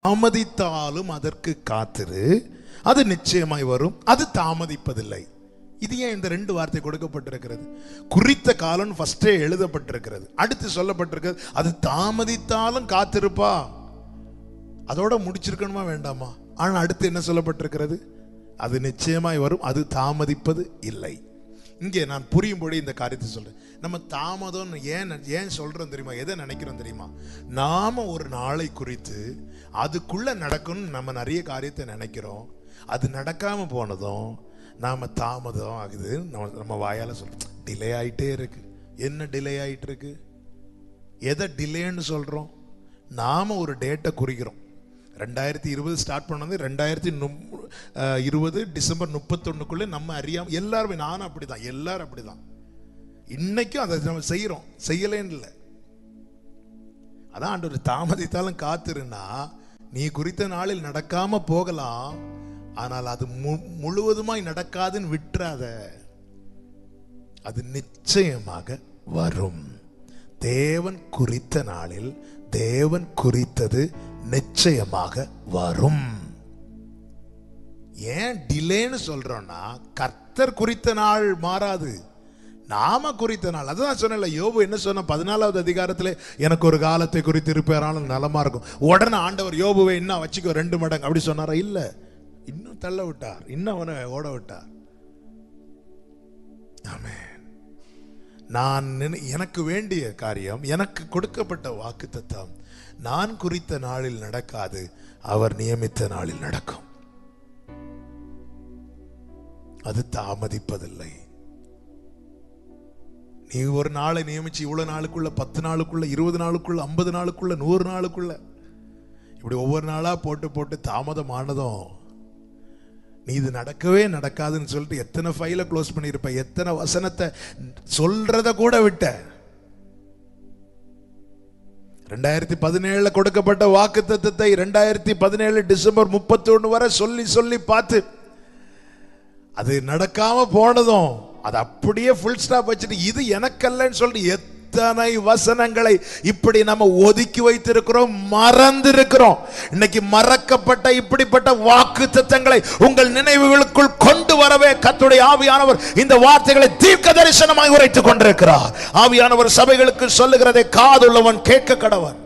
தாமதித்தாலும் அதற்கு காத்திரு, அது நிச்சயமாய் வரும், அது தாமதிப்பதில்லை. இது ஏன் இந்த ரெண்டு வார்த்தை கொடுக்கப்பட்டிருக்கிறது? குறித்த காலம் ஃபர்ஸ்டே எழுதப்பட்டிருக்கிறது, அடுத்து சொல்லப்பட்டிருக்கிறது அது தாமதித்தாலும் காத்திருப்பா. அதோட முடிச்சிருக்கணுமா வேண்டாமா? ஆனால் அடுத்து என்ன சொல்லப்பட்டிருக்கிறது? அது நிச்சயமாய் வரும், அது தாமதிப்பது இல்லை. இங்கே நான் புரியும்படி இந்த காரியத்தை சொல்றேன். நம்ம தாமதம் ஏன் சொல்றோம் தெரியுமா? எதை நினைக்கிறோம் தெரியுமா? நாம ஒரு நாளை குறித்து அதுக்குள்ள நடக்கணும்னு நம்ம நிறைய காரியத்தை நினைக்கிறோம். அது நடக்காம போனதும் நாம தாமதம் ஆகுது, நம்ம வாயால சொல்றோம் டிலே ஆயிட்டே இருக்கு. என்ன டிலே ஆயிட்டு இருக்கு? எதை டிலேன்னு சொல்றோம்? நாம ஒரு டேட்டை குறிக்கிறோம். 2020 ஸ்டார்ட் பண்ணது 2020 டிசம்பர் 31க்குள்ளே நம்ம அறியாம எல்லாருமே, நானும் அப்படிதான், எல்லாரும் அப்படிதான். இன்னைக்கும் அதை நம்ம செய்யறோம், செய்யலேன்னு இல்லை. அதான் ஆண்டவர் தாமதித்தாலும் காத்திருன்னா, நீ குறித்த நாளில் நடக்காம போகலாம், ஆனால் அது முழுவதுமாய் நடக்காதுன்னு விட்டுறாத. அது நிச்சயமாக வரும். தேவன் குறித்த நாளில் தேவன் குறித்தது நிச்சயமாக வரும். ஏன் டிலேன்னு சொல்றோம்னா, கர்த்தர் குறித்த நாள் மாறாது, நாம குறித்த நாள். அதான் சொன்னேன்ல, யோபு என்ன சொன்ன 14வது அதிகாரத்தில், எனக்கு ஒரு காலத்தை குறித்து இருப்பாராலும் நலமா இருக்கும். உடனே ஆண்டவர் யோபுவை இன்னும் வச்சுக்கோ 2 மடங்கு அப்படி சொன்னாரா? இல்ல, இன்னும் தள்ள விட்டார், இன்னும் அவனை ஓட விட்டார். ஆமென். எனக்கு வேண்டிய காரியம், எனக்கு கொடுக்கப்பட்ட வாக்குத்தத்தம் நான் குறித்த நாளில் நடக்காது, அவர் நியமித்த நாளில் நடக்கும். அது தாமதிப்பதில்லை. நீ ஒரு நாளை நியமிச்சு இவ்வளவு நாளுக்குள்ள, 10 நாளுக்குள்ள, 20 நாளுக்குள்ள, 50 நாளுக்குள்ள, 100 நாளுக்குள்ள, இப்படி ஒவ்வொரு நாளா போட்டு போட்டு தாமதம் ஆனதும் நீ இது நடக்கவே நடக்காதுன்னு சொல்லிட்டு எத்தனை ஃபைலை க்ளோஸ் பண்ணியிருப்ப, எத்தனை வசனத்தை சொல்றத கூட விட்ட. 2017 கொடுக்கப்பட்ட வாக்குத்தத்தத்தை 2017 டிசம்பர் 31 வரை சொல்லி சொல்லி பார்த்து அது நடக்காம போனதும் அது அப்படியே ஃபுல் ஸ்டாப் வச்சுட்டு இது எனக்கல்லன்னு சொல்லிட்டு எத்தனை வசனங்களை இப்படி நம்ம ஒதுக்கி வைத்திருக்கிறோம், மறந்திருக்கிறோம். இன்னைக்கு மறக்கப்பட்ட இப்படிப்பட்ட வாக்குத்தத்தங்களை உங்கள் நினைவுகளுக்குள் கொண்டு வரவே கர்த்தருடைய ஆவியானவர் இந்த வார்த்தைகளை தீர்க்க தரிசனமாய் உரைத்துக் கொண்டிருக்கிறார். ஆவியானவர் சபைகளுக்கு சொல்லுகிறதை காதுள்ளவன் கேட்க கடவன்.